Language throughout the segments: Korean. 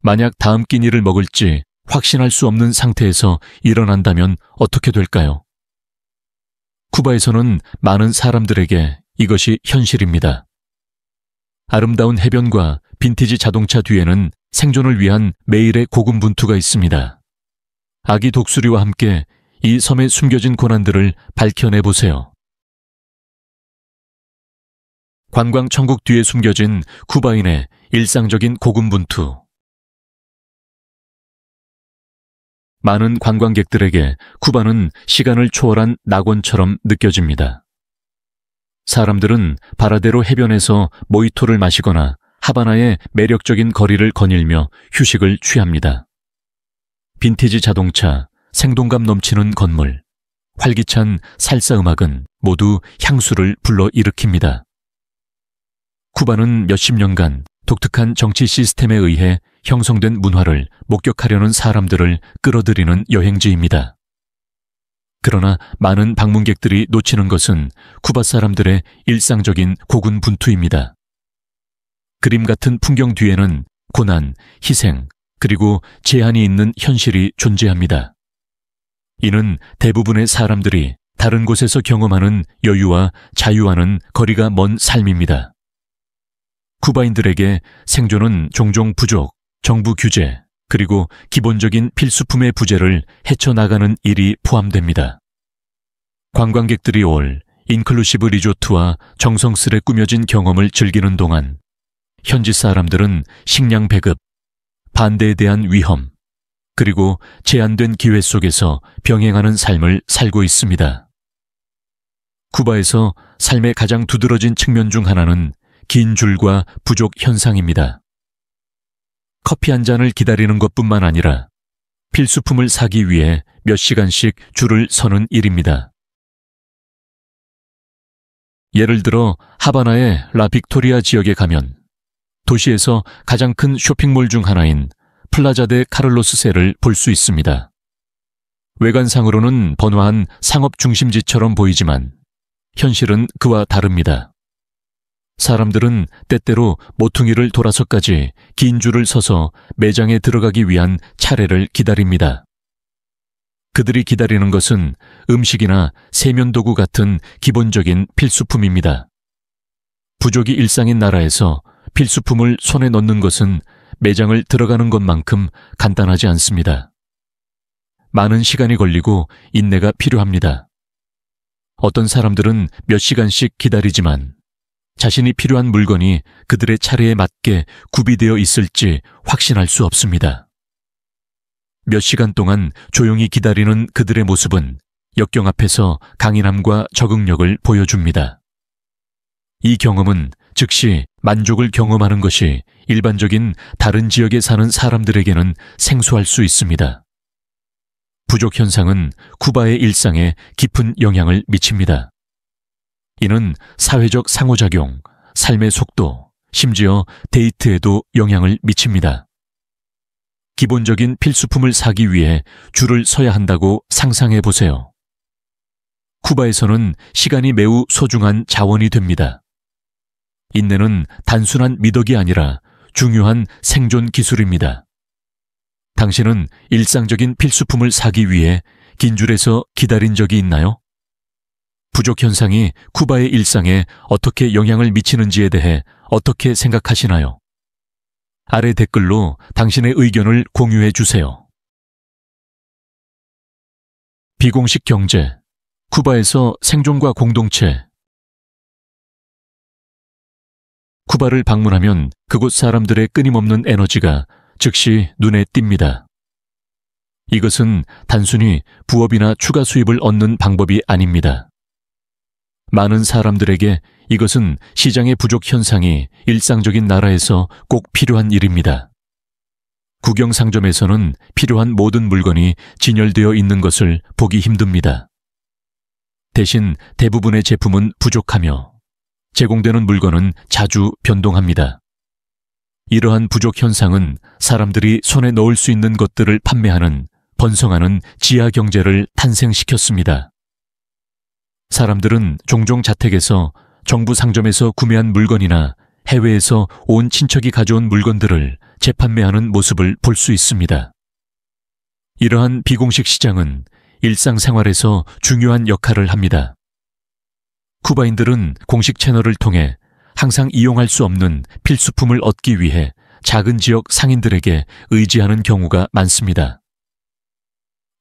만약 다음 끼니를 먹을지 확신할 수 없는 상태에서 일어난다면 어떻게 될까요? 쿠바에서는 많은 사람들에게 이것이 현실입니다. 아름다운 해변과 빈티지 자동차 뒤에는 생존을 위한 매일의 고군분투가 있습니다. 아기 독수리와 함께 이 섬에 숨겨진 고난들을 밝혀내보세요. 관광 천국 뒤에 숨겨진 쿠바인의 일상적인 고군분투. 많은 관광객들에게 쿠바는 시간을 초월한 낙원처럼 느껴집니다. 사람들은 바라데로 해변에서 모히토를 마시거나 하바나의 매력적인 거리를 거닐며 휴식을 취합니다. 빈티지 자동차, 생동감 넘치는 건물, 활기찬 살사 음악은 모두 향수를 불러일으킵니다. 쿠바는 몇십 년간 독특한 정치 시스템에 의해 형성된 문화를 목격하려는 사람들을 끌어들이는 여행지입니다. 그러나 많은 방문객들이 놓치는 것은 쿠바 사람들의 일상적인 고군분투입니다. 그림 같은 풍경 뒤에는 고난, 희생, 그리고 제한이 있는 현실이 존재합니다. 이는 대부분의 사람들이 다른 곳에서 경험하는 여유와 자유와는 거리가 먼 삶입니다. 쿠바인들에게 생존은 종종 부족, 정부 규제, 그리고 기본적인 필수품의 부재를 헤쳐나가는 일이 포함됩니다. 관광객들이 올 인클루시브 리조트와 정성스레 꾸며진 경험을 즐기는 동안 현지 사람들은 식량 배급, 반대에 대한 위험, 그리고 제한된 기회 속에서 병행하는 삶을 살고 있습니다. 쿠바에서 삶의 가장 두드러진 측면 중 하나는 긴 줄과 부족 현상입니다. 커피 한 잔을 기다리는 것뿐만 아니라 필수품을 사기 위해 몇 시간씩 줄을 서는 일입니다. 예를 들어 하바나의 라빅토리아 지역에 가면 도시에서 가장 큰 쇼핑몰 중 하나인 플라자 데 카를로스세를 볼 수 있습니다. 외관상으로는 번화한 상업 중심지처럼 보이지만 현실은 그와 다릅니다. 사람들은 때때로 모퉁이를 돌아서까지 긴 줄을 서서 매장에 들어가기 위한 차례를 기다립니다. 그들이 기다리는 것은 음식이나 세면도구 같은 기본적인 필수품입니다. 부족이 일상인 나라에서 필수품을 손에 넣는 것은 매장을 들어가는 것만큼 간단하지 않습니다. 많은 시간이 걸리고 인내가 필요합니다. 어떤 사람들은 몇 시간씩 기다리지만 자신이 필요한 물건이 그들의 차례에 맞게 구비되어 있을지 확신할 수 없습니다. 몇 시간 동안 조용히 기다리는 그들의 모습은 역경 앞에서 강인함과 적응력을 보여줍니다. 이 경험은 즉시 만족을 경험하는 것이 일반적인 다른 지역에 사는 사람들에게는 생소할 수 있습니다. 부족 현상은 쿠바의 일상에 깊은 영향을 미칩니다. 이는 사회적 상호작용, 삶의 속도, 심지어 데이트에도 영향을 미칩니다. 기본적인 필수품을 사기 위해 줄을 서야 한다고 상상해 보세요. 쿠바에서는 시간이 매우 소중한 자원이 됩니다. 인내는 단순한 미덕이 아니라 중요한 생존 기술입니다. 당신은 일상적인 필수품을 사기 위해 긴 줄에서 기다린 적이 있나요? 부족 현상이 쿠바의 일상에 어떻게 영향을 미치는지에 대해 어떻게 생각하시나요? 아래 댓글로 당신의 의견을 공유해 주세요. 비공식 경제, 쿠바에서 생존과 공동체. 쿠바를 방문하면 그곳 사람들의 끊임없는 에너지가 즉시 눈에 띕니다. 이것은 단순히 부업이나 추가 수입을 얻는 방법이 아닙니다. 많은 사람들에게 이것은 시장의 부족 현상이 일상적인 나라에서 꼭 필요한 일입니다. 국영상점에서는 필요한 모든 물건이 진열되어 있는 것을 보기 힘듭니다. 대신 대부분의 제품은 부족하며 제공되는 물건은 자주 변동합니다. 이러한 부족 현상은 사람들이 손에 넣을 수 있는 것들을 판매하는 번성하는 지하 경제를 탄생시켰습니다. 사람들은 종종 자택에서 정부 상점에서 구매한 물건이나 해외에서 온 친척이 가져온 물건들을 재판매하는 모습을 볼 수 있습니다. 이러한 비공식 시장은 일상생활에서 중요한 역할을 합니다. 쿠바인들은 공식 채널을 통해 항상 이용할 수 없는 필수품을 얻기 위해 작은 지역 상인들에게 의지하는 경우가 많습니다.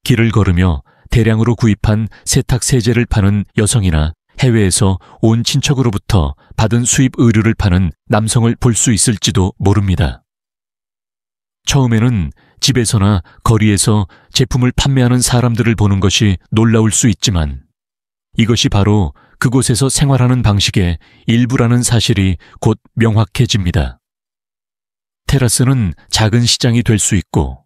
길을 걸으며 대량으로 구입한 세탁 세제를 파는 여성이나 해외에서 온 친척으로부터 받은 수입 의류를 파는 남성을 볼 수 있을지도 모릅니다. 처음에는 집에서나 거리에서 제품을 판매하는 사람들을 보는 것이 놀라울 수 있지만 이것이 바로 그곳에서 생활하는 방식의 일부라는 사실이 곧 명확해집니다. 테라스는 작은 시장이 될 수 있고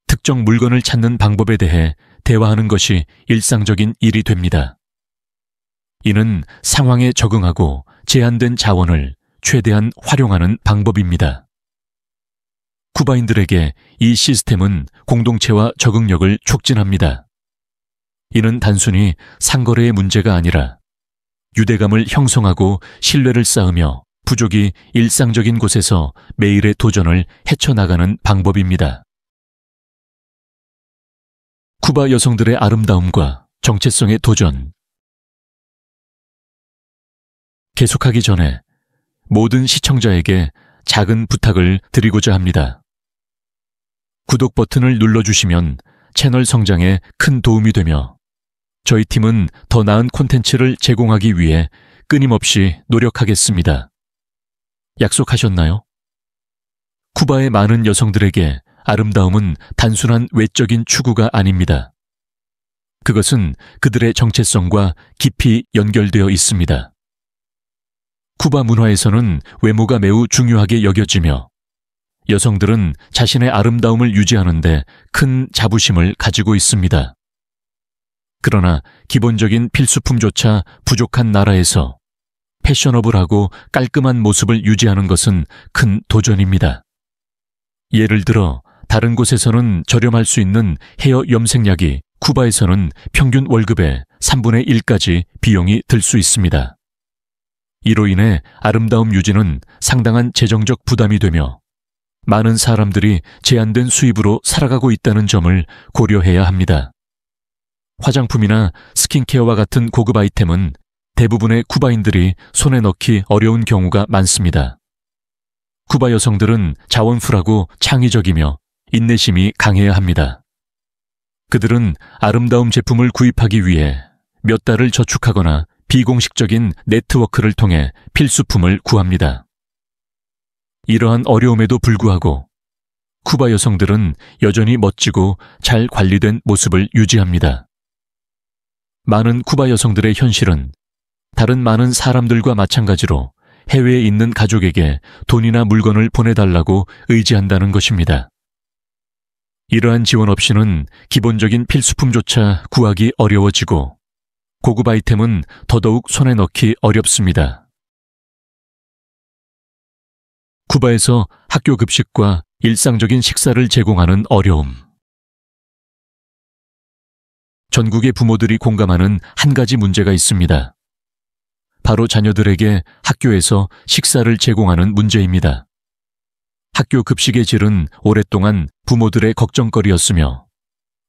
특정 물건을 찾는 방법에 대해 대화하는 것이 일상적인 일이 됩니다. 이는 상황에 적응하고 제한된 자원을 최대한 활용하는 방법입니다. 쿠바인들에게 이 시스템은 공동체와 적응력을 촉진합니다. 이는 단순히 상거래의 문제가 아니라 유대감을 형성하고 신뢰를 쌓으며 부족이 일상적인 곳에서 매일의 도전을 헤쳐나가는 방법입니다. 쿠바 여성들의 아름다움과 정체성의 도전. 계속하기 전에 모든 시청자에게 작은 부탁을 드리고자 합니다. 구독 버튼을 눌러주시면 채널 성장에 큰 도움이 되며 저희 팀은 더 나은 콘텐츠를 제공하기 위해 끊임없이 노력하겠습니다. 약속하셨나요? 쿠바의 많은 여성들에게 아름다움은 단순한 외적인 추구가 아닙니다. 그것은 그들의 정체성과 깊이 연결되어 있습니다. 쿠바 문화에서는 외모가 매우 중요하게 여겨지며 여성들은 자신의 아름다움을 유지하는 데 큰 자부심을 가지고 있습니다. 그러나 기본적인 필수품조차 부족한 나라에서 패셔너블하고 깔끔한 모습을 유지하는 것은 큰 도전입니다. 예를 들어 다른 곳에서는 저렴할 수 있는 헤어 염색약이 쿠바에서는 평균 월급의 3분의 1까지 비용이 들 수 있습니다. 이로 인해 아름다움 유지는 상당한 재정적 부담이 되며 많은 사람들이 제한된 수입으로 살아가고 있다는 점을 고려해야 합니다. 화장품이나 스킨케어와 같은 고급 아이템은 대부분의 쿠바인들이 손에 넣기 어려운 경우가 많습니다. 쿠바 여성들은 자원풀하고 창의적이며 인내심이 강해야 합니다. 그들은 아름다움 제품을 구입하기 위해 몇 달을 저축하거나 비공식적인 네트워크를 통해 필수품을 구합니다. 이러한 어려움에도 불구하고 쿠바 여성들은 여전히 멋지고 잘 관리된 모습을 유지합니다. 많은 쿠바 여성들의 현실은 다른 많은 사람들과 마찬가지로 해외에 있는 가족에게 돈이나 물건을 보내달라고 의지한다는 것입니다. 이러한 지원 없이는 기본적인 필수품조차 구하기 어려워지고 고급 아이템은 더더욱 손에 넣기 어렵습니다. 쿠바에서 학교 급식과 일상적인 식사를 제공하는 어려움. 전국의 부모들이 공감하는 한 가지 문제가 있습니다. 바로 자녀들에게 학교에서 식사를 제공하는 문제입니다. 학교 급식의 질은 오랫동안 부모들의 걱정거리였으며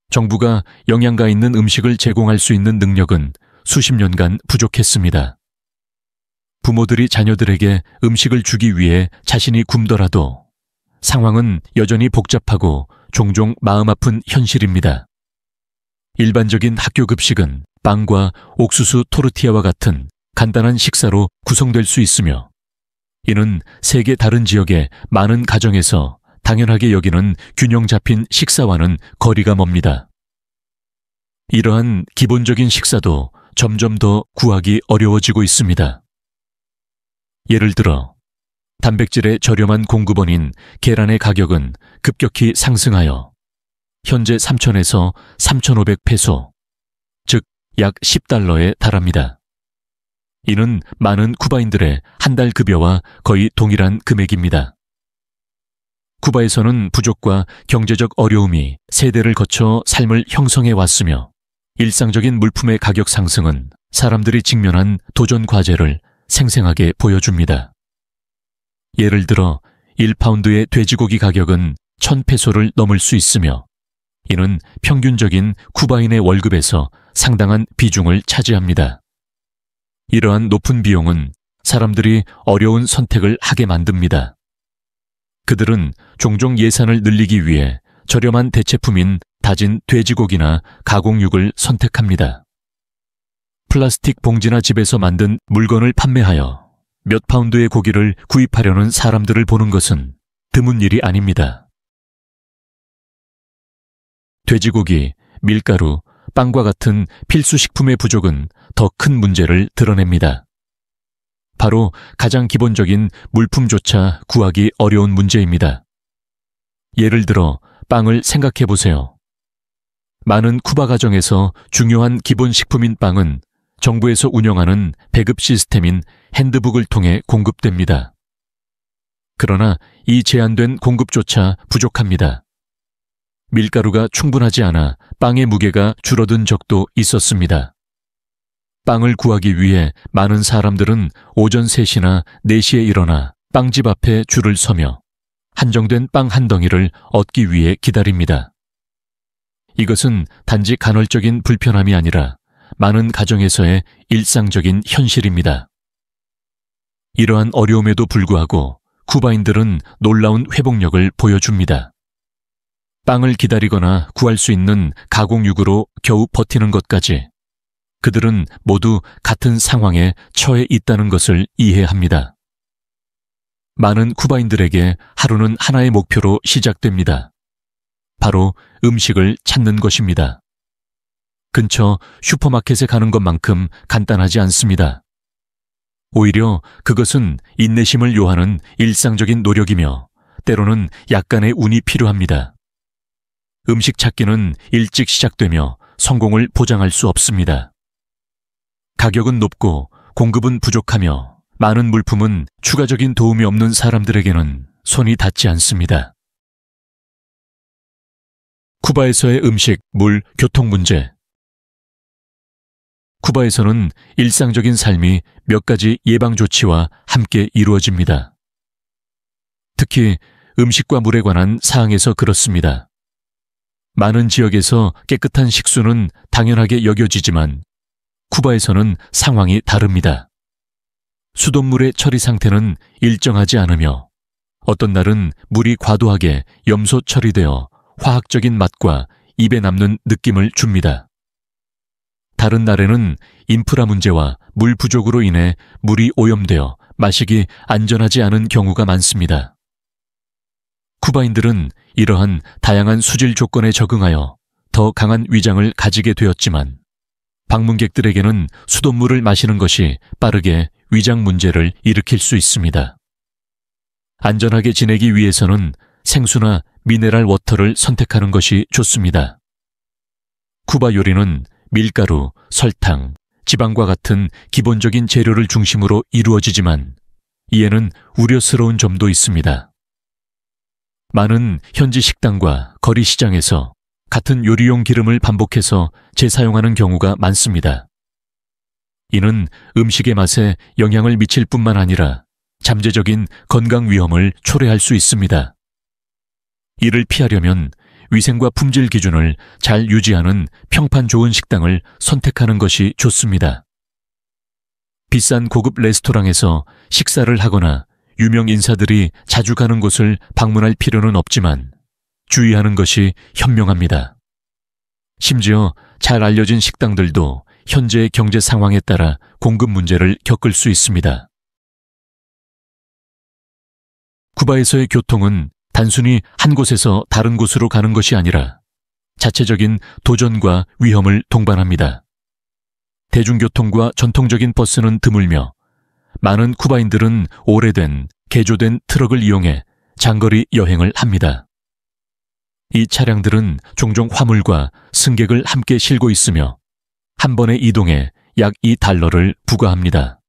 정부가 영양가 있는 음식을 제공할 수 있는 능력은 수십 년간 부족했습니다. 부모들이 자녀들에게 음식을 주기 위해 자신이 굶더라도 상황은 여전히 복잡하고 종종 마음 아픈 현실입니다. 일반적인 학교 급식은 빵과 옥수수 토르티아와 같은 간단한 식사로 구성될 수 있으며 이는 세계 다른 지역의 많은 가정에서 당연하게 여기는 균형 잡힌 식사와는 거리가 멉니다. 이러한 기본적인 식사도 점점 더 구하기 어려워지고 있습니다. 예를 들어 단백질의 저렴한 공급원인 계란의 가격은 급격히 상승하여 현재 3,000에서 3,500페소, 즉 약 10달러에 달합니다. 이는 많은 쿠바인들의 한 달 급여와 거의 동일한 금액입니다. 쿠바에서는 부족과 경제적 어려움이 세대를 거쳐 삶을 형성해 왔으며 일상적인 물품의 가격 상승은 사람들이 직면한 도전 과제를 생생하게 보여줍니다. 예를 들어 1파운드의 돼지고기 가격은 1,000페소를 넘을 수 있으며 이는 평균적인 쿠바인의 월급에서 상당한 비중을 차지합니다. 이러한 높은 비용은 사람들이 어려운 선택을 하게 만듭니다. 그들은 종종 예산을 늘리기 위해 저렴한 대체품인 다진 돼지고기나 가공육을 선택합니다. 플라스틱 봉지나 집에서 만든 물건을 판매하여 몇 파운드의 고기를 구입하려는 사람들을 보는 것은 드문 일이 아닙니다. 돼지고기, 밀가루, 빵과 같은 필수 식품의 부족은 더 큰 문제를 드러냅니다. 바로 가장 기본적인 물품조차 구하기 어려운 문제입니다. 예를 들어 빵을 생각해 보세요. 많은 쿠바 가정에서 중요한 기본 식품인 빵은 정부에서 운영하는 배급 시스템인 핸드북을 통해 공급됩니다. 그러나 이 제한된 공급조차 부족합니다. 밀가루가 충분하지 않아 빵의 무게가 줄어든 적도 있었습니다. 빵을 구하기 위해 많은 사람들은 오전 3시나 4시에 일어나 빵집 앞에 줄을 서며 한정된 빵 한 덩이를 얻기 위해 기다립니다. 이것은 단지 간헐적인 불편함이 아니라 많은 가정에서의 일상적인 현실입니다. 이러한 어려움에도 불구하고 쿠바인들은 놀라운 회복력을 보여줍니다. 빵을 기다리거나 구할 수 있는 가공육으로 겨우 버티는 것까지 그들은 모두 같은 상황에 처해 있다는 것을 이해합니다. 많은 쿠바인들에게 하루는 하나의 목표로 시작됩니다. 바로 음식을 찾는 것입니다. 근처 슈퍼마켓에 가는 것만큼 간단하지 않습니다. 오히려 그것은 인내심을 요하는 일상적인 노력이며 때로는 약간의 운이 필요합니다. 음식 찾기는 일찍 시작되며 성공을 보장할 수 없습니다. 가격은 높고 공급은 부족하며 많은 물품은 추가적인 도움이 없는 사람들에게는 손이 닿지 않습니다. 쿠바에서의 음식, 물, 교통 문제. 쿠바에서는 일상적인 삶이 몇 가지 예방 조치와 함께 이루어집니다. 특히 음식과 물에 관한 사항에서 그렇습니다. 많은 지역에서 깨끗한 식수는 당연하게 여겨지지만 쿠바에서는 상황이 다릅니다. 수돗물의 처리 상태는 일정하지 않으며 어떤 날은 물이 과도하게 염소 처리되어 화학적인 맛과 입에 남는 느낌을 줍니다. 다른 날에는 인프라 문제와 물 부족으로 인해 물이 오염되어 마시기 안전하지 않은 경우가 많습니다. 쿠바인들은 이러한 다양한 수질 조건에 적응하여 더 강한 위장을 가지게 되었지만 방문객들에게는 수돗물을 마시는 것이 빠르게 위장 문제를 일으킬 수 있습니다. 안전하게 지내기 위해서는 생수나 미네랄 워터를 선택하는 것이 좋습니다. 쿠바 요리는 밀가루, 설탕, 지방과 같은 기본적인 재료를 중심으로 이루어지지만 이에는 우려스러운 점도 있습니다. 많은 현지 식당과 거리 시장에서 같은 요리용 기름을 반복해서 재사용하는 경우가 많습니다. 이는 음식의 맛에 영향을 미칠 뿐만 아니라 잠재적인 건강 위험을 초래할 수 있습니다. 이를 피하려면 위생과 품질 기준을 잘 유지하는 평판 좋은 식당을 선택하는 것이 좋습니다. 비싼 고급 레스토랑에서 식사를 하거나 유명 인사들이 자주 가는 곳을 방문할 필요는 없지만 주의하는 것이 현명합니다. 심지어 잘 알려진 식당들도 현재의 경제 상황에 따라 공급 문제를 겪을 수 있습니다. 쿠바에서의 교통은 단순히 한 곳에서 다른 곳으로 가는 것이 아니라 자체적인 도전과 위험을 동반합니다. 대중교통과 전통적인 버스는 드물며 많은 쿠바인들은 오래된, 개조된 트럭을 이용해 장거리 여행을 합니다. 이 차량들은 종종 화물과 승객을 함께 실고 있으며 한 번의 이동에 약 $2를 부과합니다.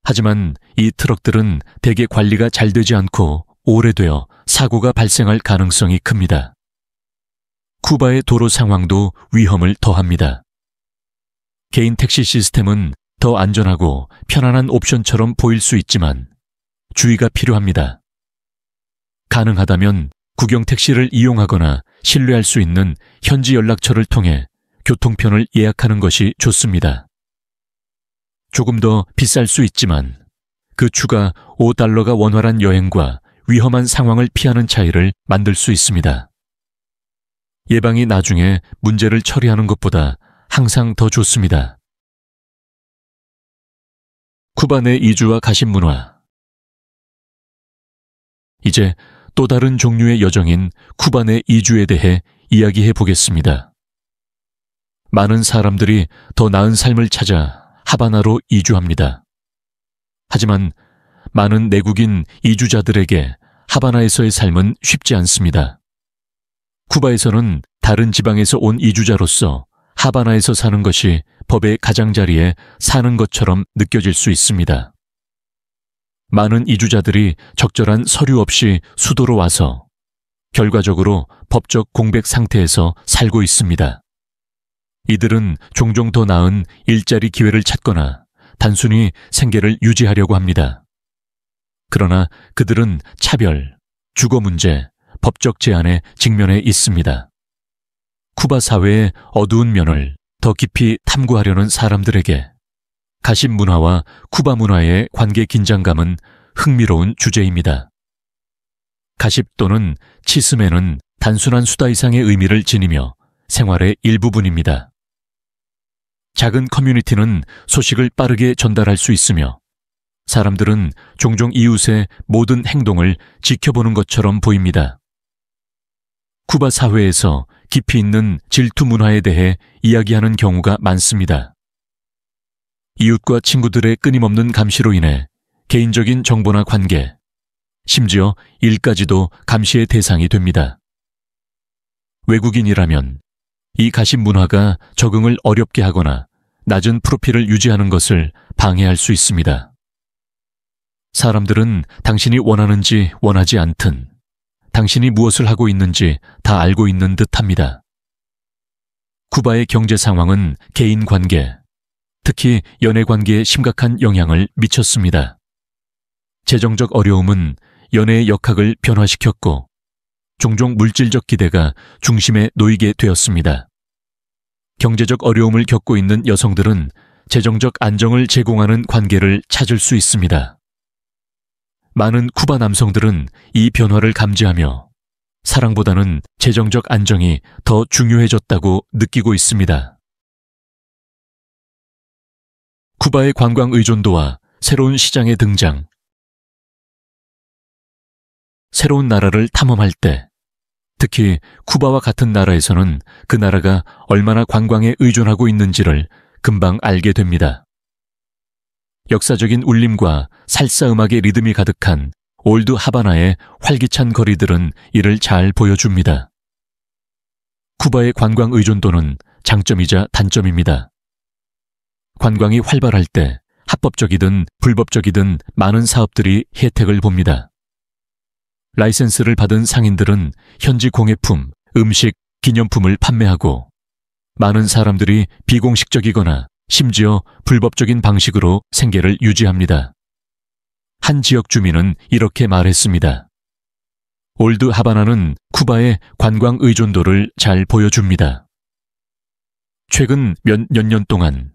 하지만 이 트럭들은 대개 관리가 잘 되지 않고 오래되어 사고가 발생할 가능성이 큽니다. 쿠바의 도로 상황도 위험을 더합니다. 개인 택시 시스템은 더 안전하고 편안한 옵션처럼 보일 수 있지만 주의가 필요합니다. 가능하다면 국영 택시를 이용하거나 신뢰할 수 있는 현지 연락처를 통해 교통편을 예약하는 것이 좋습니다. 조금 더 비쌀 수 있지만 그 추가 $5가 원활한 여행과 위험한 상황을 피하는 차이를 만들 수 있습니다. 예방이 나중에 문제를 처리하는 것보다 항상 더 좋습니다. 쿠바 내 이주와 가십 문화. 이제 또 다른 종류의 여정인 쿠바 내 이주에 대해 이야기해 보겠습니다. 많은 사람들이 더 나은 삶을 찾아 하바나로 이주합니다. 하지만 많은 내국인 이주자들에게 하바나에서의 삶은 쉽지 않습니다. 쿠바에서는 다른 지방에서 온 이주자로서 하바나에서 사는 것이 법의 가장자리에 사는 것처럼 느껴질 수 있습니다. 많은 이주자들이 적절한 서류 없이 수도로 와서 결과적으로 법적 공백 상태에서 살고 있습니다. 이들은 종종 더 나은 일자리 기회를 찾거나 단순히 생계를 유지하려고 합니다. 그러나 그들은 차별, 주거 문제, 법적 제한에 직면해 있습니다. 쿠바 사회의 어두운 면을 더 깊이 탐구하려는 사람들에게 가십 문화와 쿠바 문화의 관계 긴장감은 흥미로운 주제입니다. 가십 또는 치스메는 단순한 수다 이상의 의미를 지니며 생활의 일부분입니다. 작은 커뮤니티는 소식을 빠르게 전달할 수 있으며 사람들은 종종 이웃의 모든 행동을 지켜보는 것처럼 보입니다. 쿠바 사회에서 깊이 있는 질투 문화에 대해 이야기하는 경우가 많습니다. 이웃과 친구들의 끊임없는 감시로 인해 개인적인 정보나 관계, 심지어 일까지도 감시의 대상이 됩니다. 외국인이라면 이 가십 문화가 적응을 어렵게 하거나 낮은 프로필을 유지하는 것을 방해할 수 있습니다. 사람들은 당신이 원하는지 원하지 않든 당신이 무엇을 하고 있는지 다 알고 있는 듯합니다. 쿠바의 경제 상황은 개인 관계, 특히 연애 관계에 심각한 영향을 미쳤습니다. 재정적 어려움은 연애의 역학을 변화시켰고 종종 물질적 기대가 중심에 놓이게 되었습니다. 경제적 어려움을 겪고 있는 여성들은 재정적 안정을 제공하는 관계를 찾을 수 있습니다. 많은 쿠바 남성들은 이 변화를 감지하며 사랑보다는 재정적 안정이 더 중요해졌다고 느끼고 있습니다. 쿠바의 관광 의존도와 새로운 시장의 등장. 새로운 나라를 탐험할 때, 특히 쿠바와 같은 나라에서는 그 나라가 얼마나 관광에 의존하고 있는지를 금방 알게 됩니다. 역사적인 울림과 살사 음악의 리듬이 가득한 올드 하바나의 활기찬 거리들은 이를 잘 보여줍니다. 쿠바의 관광 의존도는 장점이자 단점입니다. 관광이 활발할 때 합법적이든 불법적이든 많은 사업들이 혜택을 봅니다. 라이센스를 받은 상인들은 현지 공예품, 음식, 기념품을 판매하고 많은 사람들이 비공식적이거나 심지어 불법적인 방식으로 생계를 유지합니다. 한 지역 주민은 이렇게 말했습니다. 올드 하바나는 쿠바의 관광 의존도를 잘 보여줍니다. 최근 몇 년 동안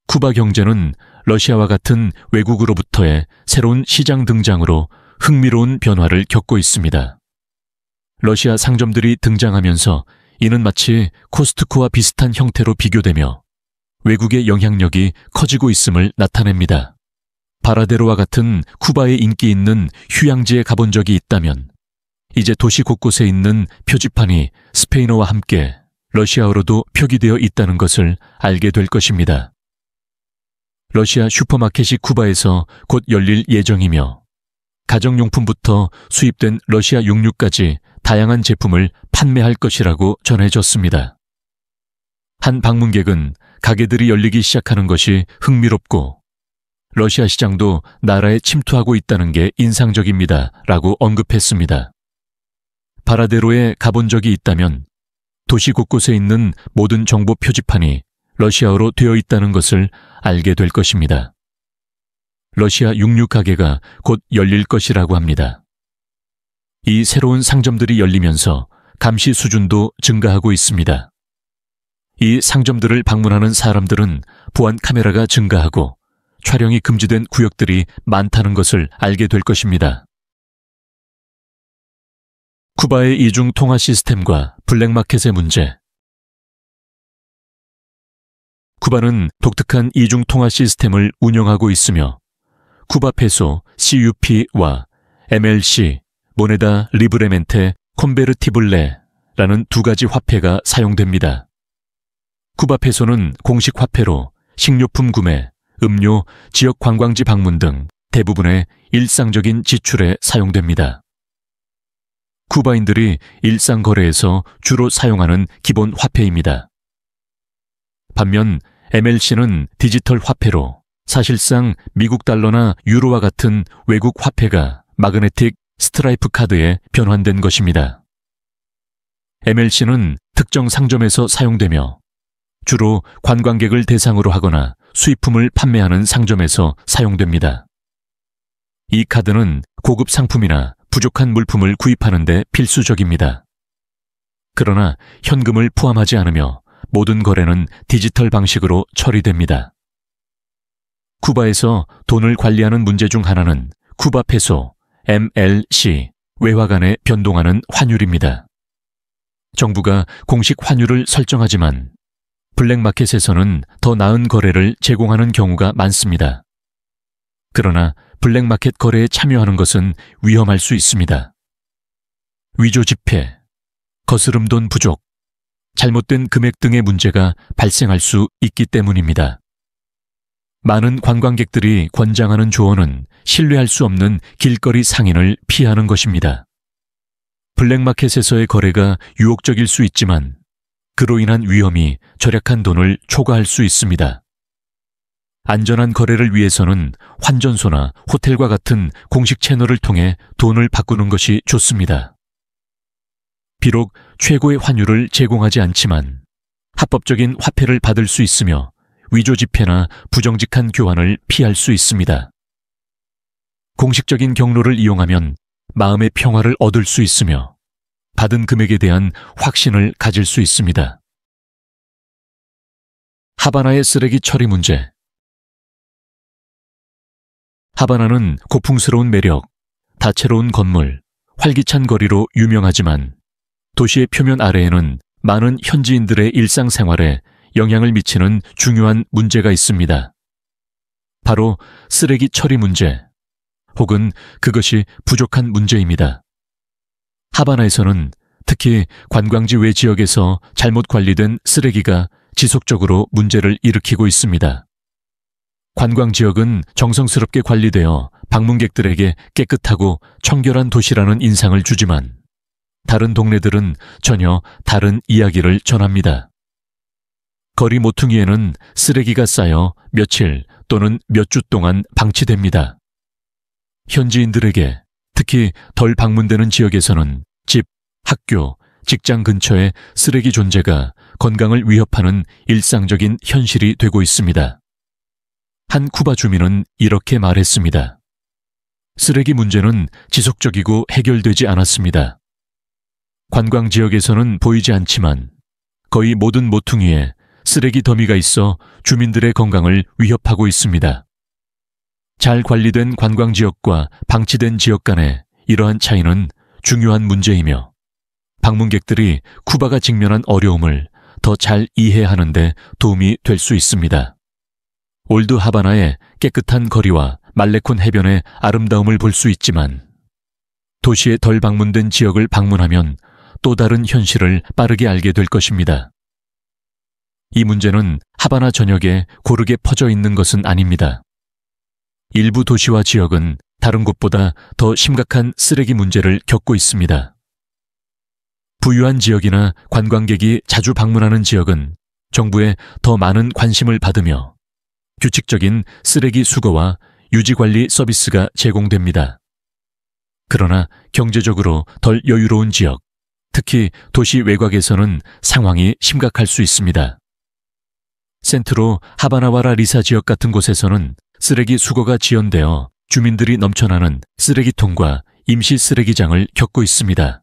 쿠바 경제는 러시아와 같은 외국으로부터의 새로운 시장 등장으로 흥미로운 변화를 겪고 있습니다. 러시아 상점들이 등장하면서 이는 마치 코스트코와 비슷한 형태로 비교되며 외국의 영향력이 커지고 있음을 나타냅니다. 바라데로와 같은 쿠바에 인기 있는 휴양지에 가본 적이 있다면 이제 도시 곳곳에 있는 표지판이 스페인어와 함께 러시아어로도 표기되어 있다는 것을 알게 될 것입니다. 러시아 슈퍼마켓이 쿠바에서 곧 열릴 예정이며 가정용품부터 수입된 러시아 육류까지 다양한 제품을 판매할 것이라고 전해졌습니다. 한 방문객은 가게들이 열리기 시작하는 것이 흥미롭고 러시아 시장도 나라에 침투하고 있다는 게 인상적입니다. 라고 언급했습니다. 바라데로에 가본 적이 있다면 도시 곳곳에 있는 모든 정보 표지판이 러시아어로 되어 있다는 것을 알게 될 것입니다. 러시아 육류 가게가 곧 열릴 것이라고 합니다. 이 새로운 상점들이 열리면서 감시 수준도 증가하고 있습니다. 이 상점들을 방문하는 사람들은 보안 카메라가 증가하고 촬영이 금지된 구역들이 많다는 것을 알게 될 것입니다. 쿠바의 이중 통화 시스템과 블랙마켓의 문제. 쿠바는 독특한 이중 통화 시스템을 운영하고 있으며 쿠바 페소 CUP와 MLC 모네다 리브레멘테 콘베르티블레라는 두 가지 화폐가 사용됩니다. 쿠바 페소는 공식 화폐로 식료품 구매, 음료, 지역 관광지 방문 등 대부분의 일상적인 지출에 사용됩니다. 쿠바인들이 일상 거래에서 주로 사용하는 기본 화폐입니다. 반면 MLC는 디지털 화폐로 사실상 미국 달러나 유로와 같은 외국 화폐가 마그네틱 스트라이프 카드에 변환된 것입니다. MLC는 특정 상점에서 사용되며 주로 관광객을 대상으로 하거나 수입품을 판매하는 상점에서 사용됩니다. 이 카드는 고급 상품이나 부족한 물품을 구입하는 데 필수적입니다. 그러나 현금을 포함하지 않으며 모든 거래는 디지털 방식으로 처리됩니다. 쿠바에서 돈을 관리하는 문제 중 하나는 쿠바 페소, MLC, 외화 간에 변동하는 환율입니다. 정부가 공식 환율을 설정하지만 블랙마켓에서는 더 나은 거래를 제공하는 경우가 많습니다. 그러나 블랙마켓 거래에 참여하는 것은 위험할 수 있습니다. 위조 지폐, 거스름 돈 부족, 잘못된 금액 등의 문제가 발생할 수 있기 때문입니다. 많은 관광객들이 권장하는 조언은 신뢰할 수 없는 길거리 상인을 피하는 것입니다. 블랙마켓에서의 거래가 유혹적일 수 있지만 그로 인한 위험이 절약한 돈을 초과할 수 있습니다. 안전한 거래를 위해서는 환전소나 호텔과 같은 공식 채널을 통해 돈을 바꾸는 것이 좋습니다. 비록 최고의 환율을 제공하지 않지만 합법적인 화폐를 받을 수 있으며 위조 지폐나 부정직한 교환을 피할 수 있습니다. 공식적인 경로를 이용하면 마음의 평화를 얻을 수 있으며 받은 금액에 대한 확신을 가질 수 있습니다. 하바나의 쓰레기 처리 문제. 하바나는 고풍스러운 매력, 다채로운 건물, 활기찬 거리로 유명하지만 도시의 표면 아래에는 많은 현지인들의 일상생활에 영향을 미치는 중요한 문제가 있습니다. 바로 쓰레기 처리 문제, 혹은 그것이 부족한 문제입니다. 하바나에서는 특히 관광지 외 지역에서 잘못 관리된 쓰레기가 지속적으로 문제를 일으키고 있습니다. 관광지역은 정성스럽게 관리되어 방문객들에게 깨끗하고 청결한 도시라는 인상을 주지만 다른 동네들은 전혀 다른 이야기를 전합니다. 거리 모퉁이에는 쓰레기가 쌓여 며칠 또는 몇 주 동안 방치됩니다. 현지인들에게 특히 덜 방문되는 지역에서는 집, 학교, 직장 근처에 쓰레기 존재가 건강을 위협하는 일상적인 현실이 되고 있습니다. 한 쿠바 주민은 이렇게 말했습니다. 쓰레기 문제는 지속적이고 해결되지 않았습니다. 관광 지역에서는 보이지 않지만 거의 모든 모퉁이에 쓰레기 더미가 있어 주민들의 건강을 위협하고 있습니다. 잘 관리된 관광 지역과 방치된 지역 간의 이러한 차이는 중요한 문제이며 방문객들이 쿠바가 직면한 어려움을 더 잘 이해하는 데 도움이 될 수 있습니다. 올드 하바나의 깨끗한 거리와 말레콘 해변의 아름다움을 볼 수 있지만 도시의 덜 방문된 지역을 방문하면 또 다른 현실을 빠르게 알게 될 것입니다. 이 문제는 하바나 전역에 고르게 퍼져 있는 것은 아닙니다. 일부 도시와 지역은 다른 곳보다 더 심각한 쓰레기 문제를 겪고 있습니다. 부유한 지역이나 관광객이 자주 방문하는 지역은 정부의 더 많은 관심을 받으며 규칙적인 쓰레기 수거와 유지관리 서비스가 제공됩니다. 그러나 경제적으로 덜 여유로운 지역, 특히 도시 외곽에서는 상황이 심각할 수 있습니다. 센트로 하바나와라 리사 지역 같은 곳에서는 쓰레기 수거가 지연되어 주민들이 넘쳐나는 쓰레기통과 임시 쓰레기장을 겪고 있습니다.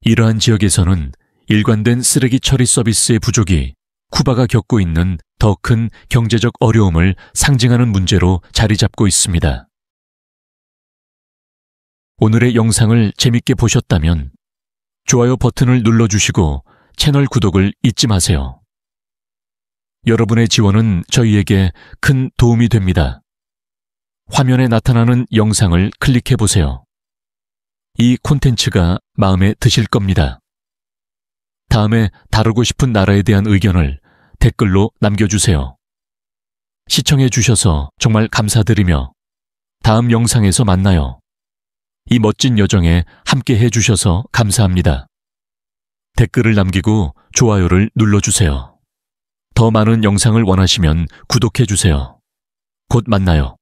이러한 지역에서는 일관된 쓰레기 처리 서비스의 부족이 쿠바가 겪고 있는 더 큰 경제적 어려움을 상징하는 문제로 자리 잡고 있습니다. 오늘의 영상을 재밌게 보셨다면 좋아요 버튼을 눌러주시고 채널 구독을 잊지 마세요. 여러분의 지원은 저희에게 큰 도움이 됩니다. 화면에 나타나는 영상을 클릭해 보세요. 이 콘텐츠가 마음에 드실 겁니다. 다음에 다루고 싶은 나라에 대한 의견을 댓글로 남겨주세요. 시청해 주셔서 정말 감사드리며 다음 영상에서 만나요. 이 멋진 여정에 함께 해주셔서 감사합니다. 댓글을 남기고 좋아요를 눌러주세요. 더 많은 영상을 원하시면 구독해주세요. 곧 만나요.